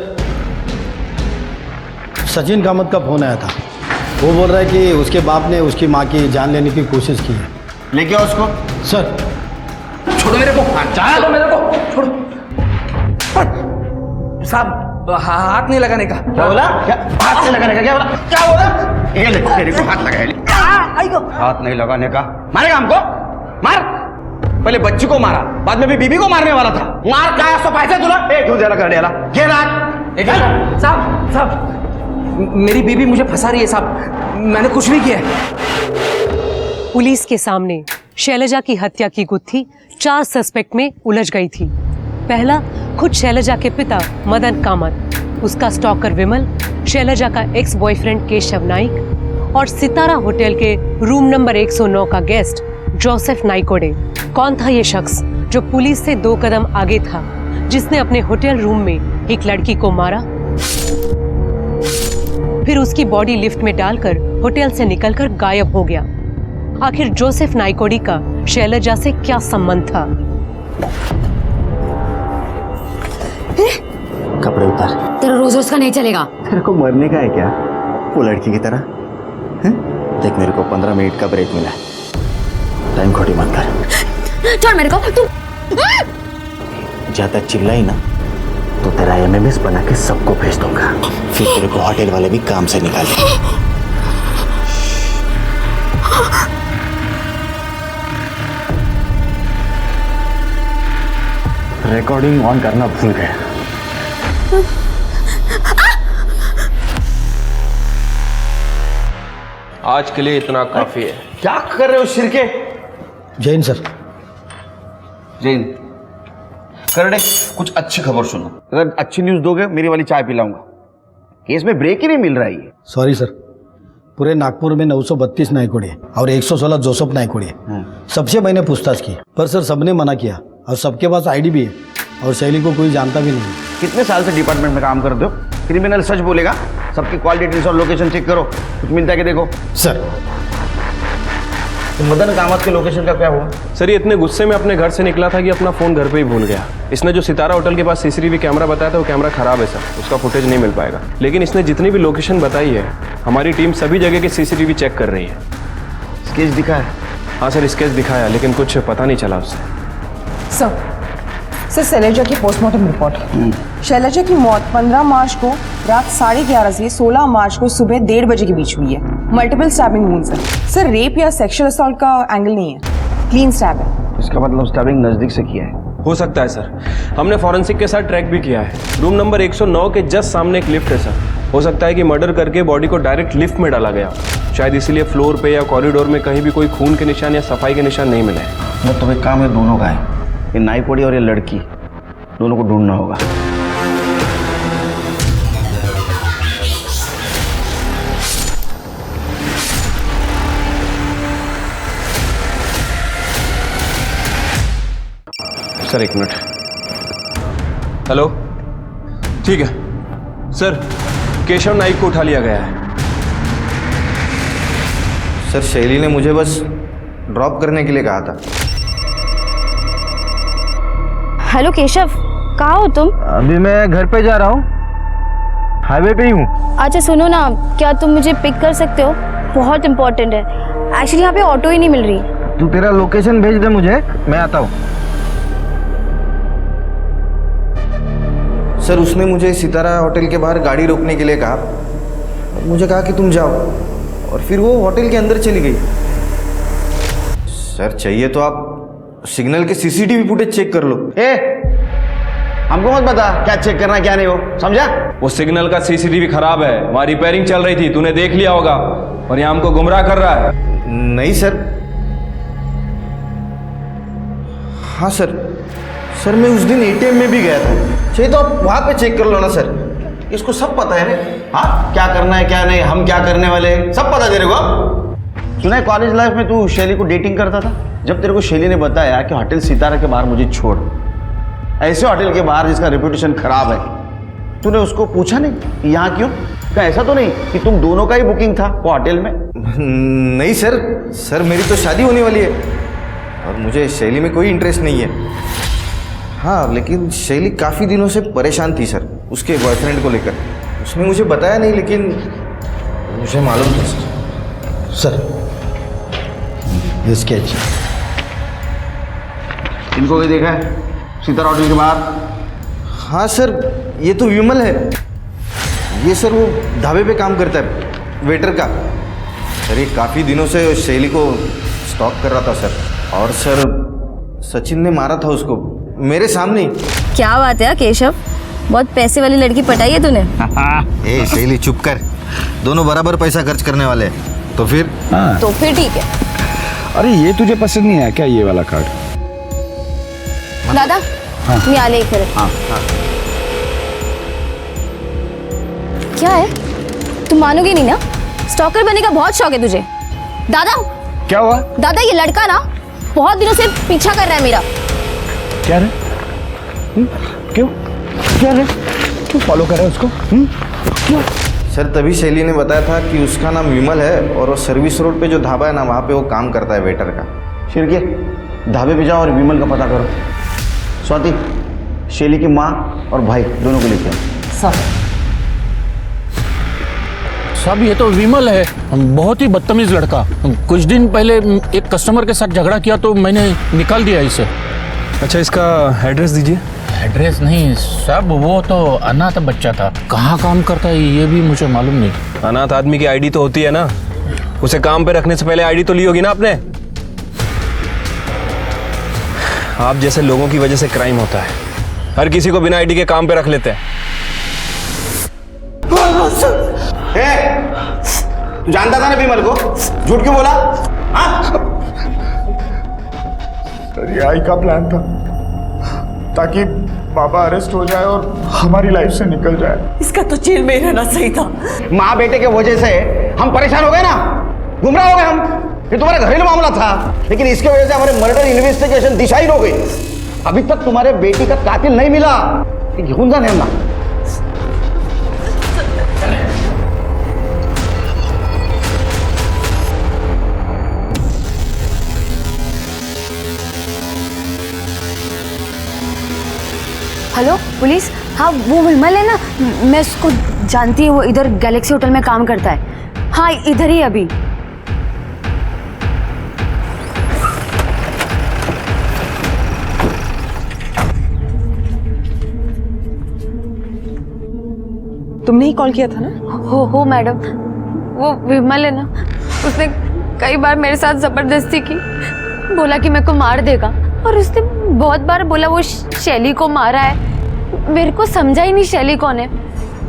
Sachin Kamat का फोन आया था। वो बोल रहा है कि उसके बाप ने उसकी माँ की जान लेने की कोशिश की है। लेके आओ उसको। सर, छोड़ो मेरे को, जाने दो मेरे को, छोड़ो। साहब, हाथ नहीं लगाने का। क्या बोला? क्या हाथ नहीं लगाने का? क्या बोला? क्या बोला? ये ले, तेरे को हाथ लगाया ले। हाथ नहीं लगाने का। मारेगा हमको? मार। पहले बच्ची को मारा, बाद में भी बीबी को मारने वाला था। मार क्या सो पैसे तुला? क्यों जरा कर डेला? ये रात। साहब, मेरी बीबी मुझे फंसा रही है साहब, मैंने कुछ नहीं किया है। पुलिस के सामने शैलजा की हत्या की गुत्थी 4 सस्पेक्ट में उलझ गई थी। पहला, खुद शैलजा के पिता मदन कामत, उसका स्टॉकर विमल, शैलजा का एक्स बॉयफ्रेंड केशव नाइक और सितारा होटल के रूम नंबर 109 का गेस्ट जोसेफ नाइकोडे। कौन था ये शख्स जो पुलिस से 2 कदम आगे था, जिसने अपने होटल रूम में एक लड़की को मारा, फिर उसकी बॉडी लिफ्ट में डालकर होटल से निकलकर गायब हो गया? आखिर जोसेफ नाइकोडी का शैलजा से क्या संबंध था? कपड़े उतार। तेरा रोज रोज का नहीं चलेगा। तेरे को मरने का है क्या वो लड़की की तरह? देख, मेरे को 15 मिनट का ब्रेक मिला है, टाइम खोटी मत कर। छोड़ मेरे को, तू ज्यादा चिल्लाई ना तो तेरा MMS बना के सबको भेज दूंगा, फिर तेरे को होटल वाले भी काम से निकाल देंगे। रिकॉर्डिंग ऑन करना भूल गया। आज के लिए इतना काफी है। क्या कर रहे हो शिरके? जैन सर। जैन करडे, कुछ अच्छी खबर सुनो। अगर अच्छी न्यूज दोगे मेरी वाली चाय पिलाऊंगा। केस में ब्रेक ही नहीं मिल रहा है। सॉरी सर, पूरे नागपुर में 932 नाइकोडी है और 116 जोसेफ नाइकोडी है। सबसे मैंने पूछताछ की, पर सर सबने मना किया और सबके पास ID भी है और शैली को कोई जानता भी नहीं। कितने साल से डिपार्टमेंट में काम करते हो? क्रिमिनल सच बोलेगा। सबकी कॉल डिटेल्स और लोकेशन चेक करो, कुछ मिलता है कि देखो। सर, तो मदन कामत के लोकेशन का क्या हुआ? सर, ये इतने गुस्से में अपने घर से निकला था कि अपना फोन घर पे ही भूल गया। इसने जो सितारा होटल के पास CCTV कैमरा बताया था वो कैमरा खराब है सर, उसका फुटेज नहीं मिल पाएगा। लेकिन इसने जितनी भी लोकेशन बताई है, हमारी टीम सभी जगह के CCTV चेक कर रही है। स्केच दिखा है? हाँ सर, स्केच दिखाया, लेकिन कुछ पता नहीं चला उससे। सर, शैलजा की पोस्टमार्टम रिपोर्ट। शैलजा की मौत 15 मार्च को रात 11:30 से 16 मार्च को सुबह 1:30 बजे के बीच हुई है। मल्टीपल स्टैबिंग वुंड्स है। सर, रेप या सेक्सुअल असॉल्ट का एंगल नहीं है, क्लीन स्टैब है। इसका मतलब स्टैबिंग नजदीक से किया है। हो सकता है सर, हमने फॉरेंसिक के साथ ट्रैक भी किया है। रूम नंबर 109 के जस्ट सामने एक लिफ्ट है सर। हो सकता है कि मर्डर करके बॉडी को डायरेक्ट लिफ्ट में डाला गया, शायद इसीलिए फ्लोर पे या कॉरिडोर में कहीं भी कोई खून के निशान या सफाई के निशान नहीं मिले। मैं तुम्हें काम है दोनों का है, ये नाइकोडी और ये लड़की, दोनों को ढूंढना होगा। Sir, 1 minute. हेलो, ठीक है सर, केशव नाइक को उठा लिया गया है। सर, शैली ने मुझे बस ड्रॉप करने के लिए कहा था। हेलो केशव, कहाँ हो तुम? अभी मैं घर पे जा रहा हूँ, हाईवे पे ही हूँ। अच्छा सुनो ना, क्या तुम मुझे पिक कर सकते हो? बहुत इंपॉर्टेंट है एक्चुअली, यहाँ पे ऑटो ही नहीं मिल रही। तू तेरा लोकेशन भेज दे मुझे, मैं आता हूँ। सर, उसने मुझे सितारा होटल के बाहर गाड़ी रोकने के लिए कहा, मुझे कहा कि तुम जाओ, और फिर वो होटल के अंदर चली गई। सर, चाहिए तो आप सिग्नल के CCTV फुटेज चेक कर लो। हमको मत बता क्या चेक करना क्या नहीं हो, समझा? वो सिग्नल का CCTV खराब है, वहाँ रिपेयरिंग चल रही थी, तूने देख लिया होगा, और यहाँ हमको गुमराह कर रहा है। नहीं सर। हाँ सर, मैं उस दिन ATM में भी गया था, चाहिए तो आप वहाँ पे चेक कर लो ना सर। इसको सब पता है रे। हाँ, क्या करना है क्या नहीं, हम क्या करने वाले हैं, सब पता तेरे को। सुना है कॉलेज लाइफ में तू शैली को डेटिंग करता था? जब तेरे को शैली ने बताया कि होटल सितारा के बाहर मुझे छोड़, ऐसे होटल के बाहर जिसका रेपुटेशन खराब है, तूने उसको पूछा नहीं कि यहाँ क्यों? क्या ऐसा तो नहीं कि तुम दोनों का ही बुकिंग था वो होटल में? नहीं सर, मेरी तो शादी होने वाली है। और मुझे शैली में कोई इंटरेस्ट नहीं है। हाँ, लेकिन शैली काफ़ी दिनों से परेशान थी सर, उसके बॉयफ्रेंड को लेकर। उसने मुझे बताया नहीं, लेकिन मुझे मालूम था सर। ये स्केच इनको भी देखा है सीतारा होटल के बाहर? हाँ सर, ये तो विमल है। ये सर वो ढाबे पे काम करता है, वेटर का। सर ये काफ़ी दिनों से शैली को स्टॉक कर रहा था सर। और सर सचिन ने मारा था उसको मेरे सामने ही। क्या बात है केशव, बहुत पैसे वाली लड़की पटाई है तूने। ए शैली चुप कर, दोनों बराबर पैसा खर्च करने वाले हैं। तो फिर ठीक है। अरे ये तुझे पसंद नहीं आया क्या, ये वाला कार्ड? दादा मी आले इकडे। क्या है, तुम मानोगे नहीं ना, स्टॉकर बनने का बहुत शौक है तुझे। दादा क्या हुआ? दादा ये लड़का ना बहुत दिनों से पीछा कर रहा है मेरा। क्या रे? क्यों क्या रे? क्यों फॉलो कर रहा है उसको? क्यों? सर तभी शैली ने बताया था कि उसका नाम विमल है और वो सर्विस रोड पे जो ढाबा है ना, वहाँ पे वो काम करता है वेटर का। शिरके ढाबे पे जाओ और विमल का पता करो। स्वाति शैली की माँ और भाई दोनों को लेके आओ। साहब ये तो विमल है, बहुत ही बदतमीज लड़का। कुछ दिन पहले एक कस्टमर के साथ झगड़ा किया तो मैंने निकाल दिया इसे। अच्छा, इसका एड्रेस दीजिए। एड्रेस नहीं साहब, वो तो अनाथ बच्चा था, कहाँ काम करता है ये भी मुझे मालूम नहीं। अनाथ आदमी की आईडी तो होती है ना, उसे काम पे रखने से पहले आईडी तो ली होगी ना आपने। आप जैसे लोगों की वजह से क्राइम होता है, हर किसी को बिना आईडी के काम पे रख लेते हैं। तू जानता था ना विमल को, झूठ क्यों बोला? ये आई का प्लान था ताकि बाबा अरेस्ट हो जाए और हमारी लाइफ से निकल जाए। इसका तो जेल में रहना सही था। माँ बेटे के वजह से हम परेशान हो गए ना, गुमराह हो गए हम। ये तुम्हारा घरेलू मामला था, लेकिन इसके वजह से हमारे मर्डर इन्वेस्टिगेशन दिशाहीन हो गई। अभी तक तुम्हारे बेटी का कातिल नहीं मिला। घेऊन जा ना। हेलो पुलिस, हाँ वो विमल है ना, मैं उसको जानती हूँ, वो इधर गैलेक्सी होटल में काम करता है। हाँ इधर ही अभी। तुमने ही कॉल किया था ना? हो मैडम, वो विमल है ना, उसने कई बार मेरे साथ जबरदस्ती की, बोला कि मेरे को मार देगा, और उसने बहुत बार बोला वो शैली को मारा है। मेरे को समझा ही नहीं शैली कौन है।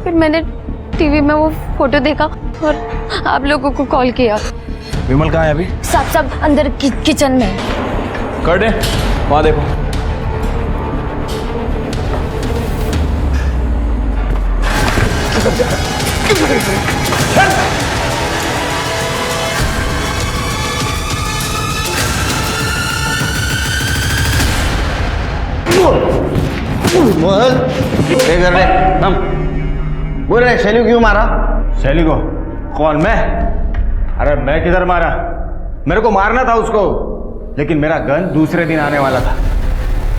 फिर मैंने टीवी में वो फोटो देखा और आप लोगों को कॉल किया। विमल कहाँ है अभी? सब अंदर किचन में। कर दे, वहाँ देखो। कर रहे हम बोल रहे शैली को क्यों मारा? शैली को? कौन, मैं? अरे मैं किधर मारा? मेरे को मारना था उसको, लेकिन मेरा गन दूसरे दिन आने वाला था।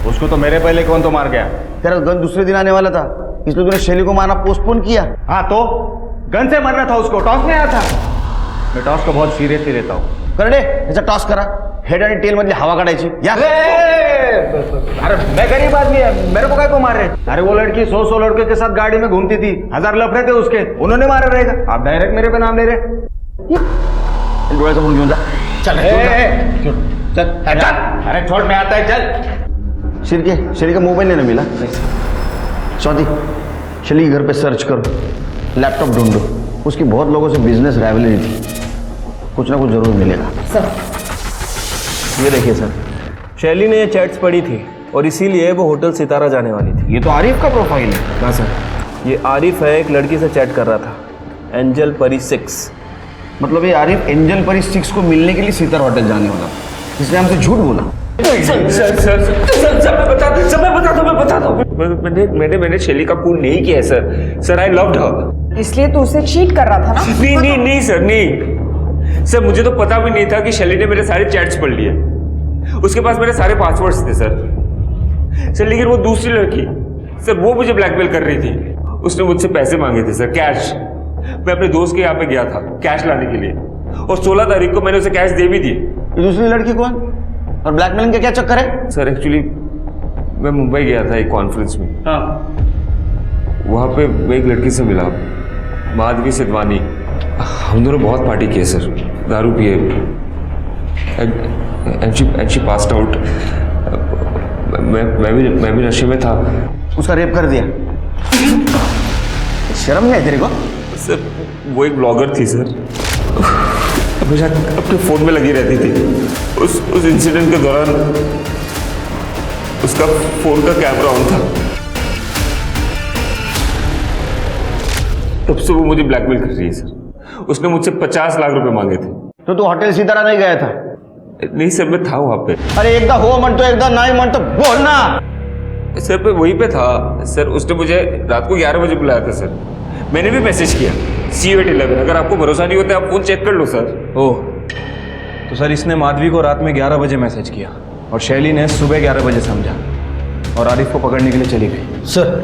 उसको तो मेरे पहले कौन तो मार गया। तेरा गन दूसरे दिन आने वाला था, इसलिए तूने शैली को मारना पोस्टपोन किया। हाँ तो गन से मारना था उसको, टॉस में आया था। मैं टॉस को बहुत सीरियसली लेता हूँ। कर दे ऐसा टॉस करा, हेड आणि टेल मधली हवा काढायची या। अरे मैं गरीब आदमी है, मेरे को काय को मार रहे? अरे वो लड़की 100 लड़के के साथ गाड़ी में घूमती थी, 1000 लफड़े थे उसके, उन्होंने मारा रहेगा। आप डायरेक्ट मेरे पे नाम ले रहे। डोळ्याचा फोन घेऊन जा। चल चल चल। अरे छोड़, मैं आता है, चल। शैली का मोबाइल नहीं मिला। स्वाति शैली के घर पे सर्च करो, लैपटॉप ढूंढो, उसकी बहुत लोगों से बिजनेस राइवलरी थी, कुछ ना कुछ जरूर मिलेगा। सर ये देखिए सर, शैली ने ये चैट्स पढ़ी थी और इसीलिए वो होटल सितारा जाने वाली थी। ये तो आरिफ का प्रोफाइल है। हाँ सर, ये आरिफ है, एक लड़की से चैट कर रहा था, एंजल परी 6। मतलब ये आरिफ एंजल परी 6 को मिलने के लिए सितारा होटल जाने वाला, इसलिए हमसे झूठ बोला। मैंने शैली का खून नहीं किया है सर। I loved her. इसलिए तू उसे चीट कर रहा था ना? नहीं सर, नहीं सर, मुझे तो पता भी नहीं था कि शैली ने मेरे सारे चैट्स पढ़ लिए। उसके पास मेरे सारे पासवर्ड्स थे सर। सर लेकिन वो दूसरी लड़की सर वो मुझे ब्लैकमेल कर रही थी। उसने मुझसे पैसे मांगे थे सर, कैश। मैं अपने दोस्त के यहाँ पे गया था कैश लाने के लिए, और 16 तारीख को मैंने उसे कैश दे भी दिए। दूसरी लड़की कौन और ब्लैकमेलिंग का क्या चक्कर है? सर एक्चुअली मैं मुंबई गया था एक कॉन्फ्रेंस में। हाँ। वहाँ पे मैं एक लड़की से मिला, माधवी सिद्धवानी। हम दोनों बहुत पार्टी किए सर, दारू पिए, एंड शी पास्ड आउट। मैं भी नशे में था। उसका रेप कर दिया? शर्म नहीं आई तेरे को? सर वो एक ब्लॉगर थी सर, हमेशा अपने फोन में लगी रहती थी। उस इंसिडेंट के दौरान उसका फोन का कैमरा ऑन था, तब से वो मुझे ब्लैकमेल कर रही है सर। उसने मुझसे 50 लाख रुपए मांगे थे। तो तू होटल सितारा नहीं गया था? नहीं सर, मैं था वहां पे। अरे एकदा हो मन तो एकदा नहीं मन तो बोलना। सर पे वहीं पे था सर। उसने मुझे रात को 11 बजे बुलाया था सर। मैंने भी मैसेज किया see you at 11। अगर आपको भरोसा नहीं होता आप फोन चेक कर लो सर। ओह, तो सर इसने माधवी को रात में 11 बजे मैसेज किया और शैली ने सुबह 11 बजे समझा और आरिफ को पकड़ने के लिए चली गई। सर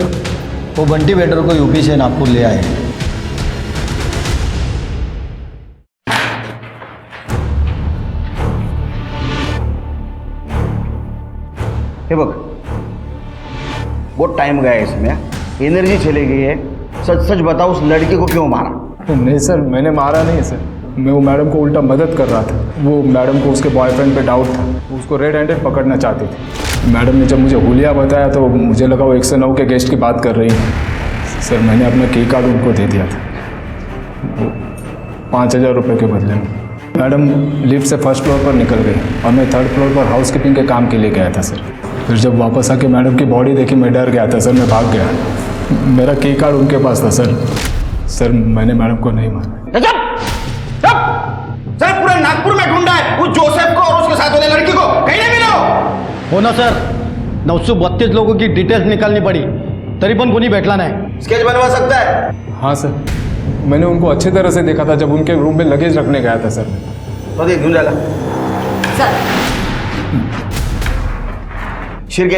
वो बंटी वेटर को यूपी से नागपुर ले आए हैं। हे बघ, बहुत टाइम गया है इसमें, एनर्जी चली गई है। सच सच बताओ, उस लड़की को क्यों मारा? नहीं सर, मैंने मारा नहीं सर। मैं वो मैडम को उल्टा मदद कर रहा था। वो मैडम को उसके बॉयफ्रेंड पे डाउट था, उसको रेड हैंडेड पकड़ना चाहती थी। मैडम ने जब मुझे हुलिया बताया तो मुझे लगा वो 109 के गेस्ट की बात कर रही है। सर मैंने अपना की कार्ड उनको दे दिया था, 5,000 रुपये के बदले में। मैडम लिफ्ट से फर्स्ट फ्लोर पर निकल गई और मैं थर्ड फ्लोर पर हाउस कीपिंग के काम के लिए गया था सर। फिर जब वापस आके मैडम की बॉडी देखी मैं डर गया था सर, मैं भाग गया। मेरा की कार्ड उनके पास था सर। सर मैंने मैडम को नहीं मारा। सर पूरे नागपुर में ढूंढा है उस जोसेफ को और उसके साथ वाले लड़की को, कहीं नहीं मिला हो ना सर। 932 लोगों की डिटेल्स निकालनी पड़ी, तरी पण कोणी भेटला नाही। स्केच बनवा सकता है? हाँ सर, मैंने उनको अच्छी तरह से देखा था जब उनके रूम में लगेज रखने गया था सर। तो देख ढूंढ डाला शिरके।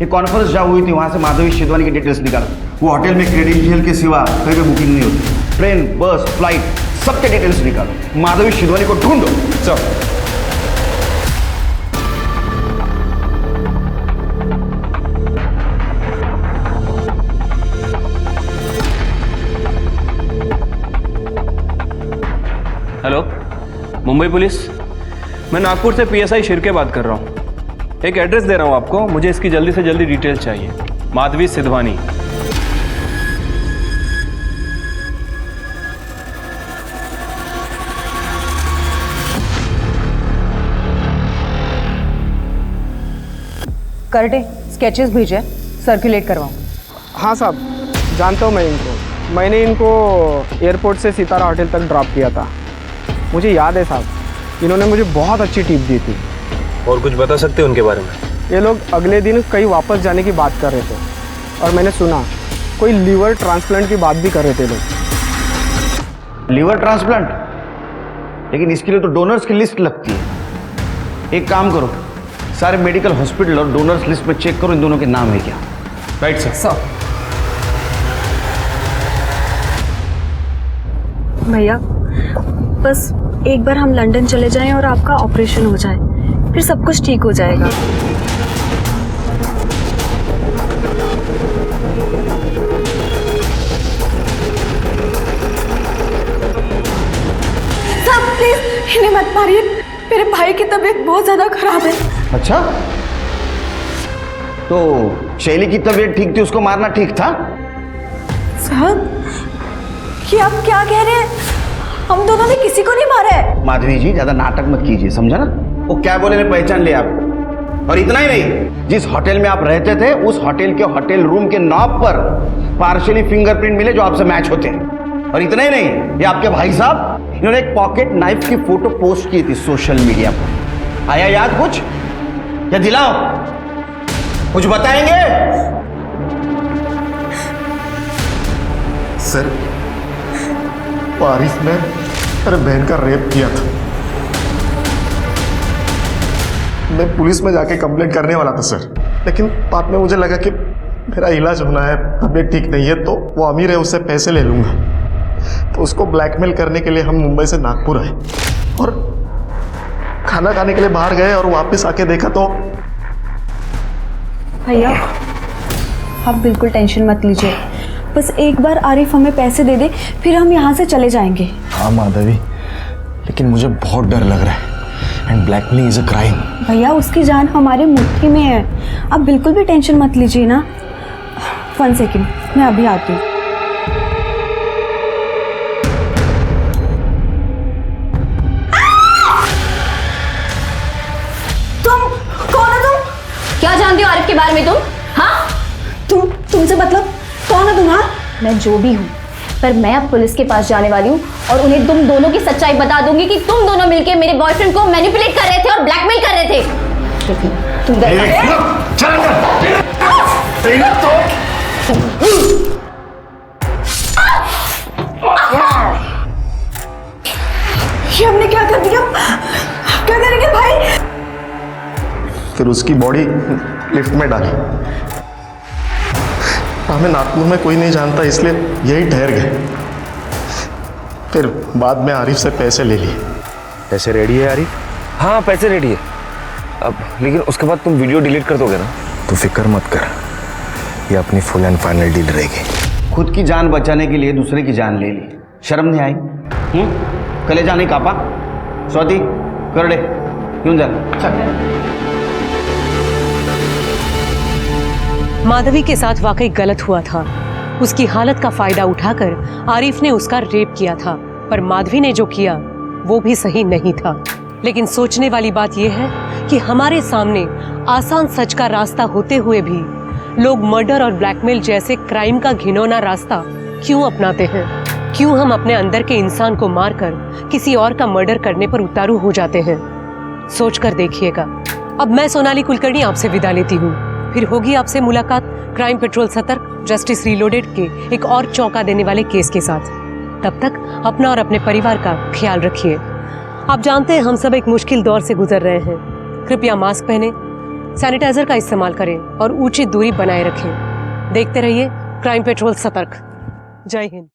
ये कॉन्फ्रेंस जहाँ हुई थी वहां से माधवी सिद्धवानी की डिटेल्स निकाला। वो होटल में क्रेडेंशियल के सिवा कहीं भी बुकिंग नहीं होती। ट्रेन, बस, फ्लाइट सबके डिटेल्स निकालो। माधवी सिद्धवानी को ढूंढो। चल। Hello, Mumbai police. मैं नागपुर से PSI शिरके बात कर रहा हूँ। एक एड्रेस दे रहा हूँ आपको, मुझे इसकी जल्दी से जल्दी डिटेल चाहिए। माधवी सिद्धवानी। करटे स्केचेस भेजे, सर्कुलेट करवाऊँ। हाँ साहब, जानता हूँ मैं इनको। मैंने इनको एयरपोर्ट से सितारा होटल तक ड्रॉप किया था। मुझे याद है साहब, इन्होंने मुझे बहुत अच्छी टिप दी थी। और कुछ बता सकते हैं उनके बारे में? ये लोग अगले दिन कहीं वापस जाने की बात कर रहे थे और मैंने सुना कोई लीवर ट्रांसप्लांट की बात भी कर रहे थे लोग। Liver transplant? लेकिन इसके लिए तो डोनर्स की लिस्ट लगती है। एक काम करो, सारे मेडिकल हॉस्पिटल और डोनर्स लिस्ट में चेक करो इन दोनों के नाम है क्या। Right sir. भैया बस एक बार हम लंदन चले जाएं और आपका ऑपरेशन हो जाए, फिर सब कुछ ठीक हो जाएगा। साहब प्लीज इन्हें मत मारिए, मेरे भाई की तबीयत बहुत ज्यादा खराब है। अच्छा, तो शैली की तबीयत ठीक थी, उसको मारना ठीक था? साहब ये आप क्या कह रहे हैं? हम दोनों ने किसी को नहीं मारा है। माधवी जी ज्यादा नाटक मत कीजिए, समझा ना? वो क्या बोले मैं पहचान लिया आपको। और इतना ही नहीं, जिस होटल में आप रहते थे उस होटल के होटल रूम के नॉब पर पार्शियली फिंगरप्रिंट मिले जो आपसे मैच होते हैं। और इतना ही नहीं, ये आपके भाई साहब इन्होंने एक पॉकेट नाइफ की फोटो पोस्ट की थी सोशल मीडिया पर। आया याद कुछ? या दिलाओ, कुछ बताएंगे? सर पारिस ने मेरे बहन का रेप किया था। मैं पुलिस में जाके कंप्लेंट करने वाला था सर, लेकिन बाद में मुझे लगा कि मेरा इलाज होना है, तबीयत ठीक नहीं है, तो वो अमीर है, उससे पैसे ले लूँगा। तो उसको ब्लैकमेल करने के लिए हम मुंबई से नागपुर आए और खाना खाने के लिए बाहर गए और वापस आके देखा तो भैया आप बिल्कुल टेंशन मत लीजिए, बस एक बार आरिफ हमें पैसे दे दे, फिर हम यहाँ से चले जाएंगे। हाँ माधवी, लेकिन मुझे बहुत डर लग रहा है and blackmailing is a crime. भैया उसकी जान हमारे मुट्ठी में है, आप बिल्कुल भी टेंशन मत लीजिए ना। 1 सेकेंड, मैं अभी आती हूँ। तुम कौन हो? तुम क्या जानती हो आरिफ के बारे में? तुम हाँ तुमसे मतलब कौन हो तुम? हाँ मैं जो भी हूँ, पर मैं अब पुलिस के पास जाने वाली हूँ और उन्हें तुम दोनों की सच्चाई बता दूंगी कि तुम दोनों मिलके मेरे बॉयफ्रेंड को मैनिपुलेट कर रहे थे और ब्लैकमेल कर रहे थे। तुम ये हमने क्या कर दिया? क्या करेंगे भाई? फिर उसकी बॉडी लिफ्ट में डाली। हमें नागपुर में कोई नहीं जानता, इसलिए यही ठहर गए। फिर बाद में आरिफ से पैसे ले लिए। पैसे रेडी है आरिफ? हाँ पैसे रेडी है। अब लेकिन उसके बाद तुम वीडियो डिलीट कर दोगे ना? तू फिक्र मत कर, ये अपनी फुल एंड फाइनल डील रहेगी। खुद की जान बचाने के लिए दूसरे की जान ले ली, शर्म नहीं आई? कलेजा नहीं कापा? स्वाति कर दे, क्यों जा? माधवी के साथ वाकई गलत हुआ था। उसकी हालत का फायदा उठाकर आरिफ ने उसका रेप किया था, पर माधवी ने जो किया वो भी सही नहीं था। लेकिन सोचने वाली बात यह है कि हमारे सामने आसान सच का रास्ता होते हुए भी लोग मर्डर और ब्लैकमेल जैसे क्राइम का घिनौना रास्ता क्यों अपनाते हैं? क्यों हम अपने अंदर के इंसान को मारकर किसी और का मर्डर करने पर उतारू हो जाते हैं? सोचकर देखिएगा। अब मैं सोनाली कुलकर्णी आपसे विदा लेती हूँ। फिर होगी आपसे मुलाकात क्राइम पेट्रोल सतर्क जस्टिस रीलोडेड के एक और चौंका देने वाले केस के साथ। तब तक अपना और अपने परिवार का ख्याल रखिए। आप जानते हैं हम सब एक मुश्किल दौर से गुजर रहे हैं। कृपया मास्क पहने, सैनिटाइजर का इस्तेमाल करें और उचित दूरी बनाए रखें। देखते रहिए क्राइम पेट्रोल सतर्क। जय हिंद।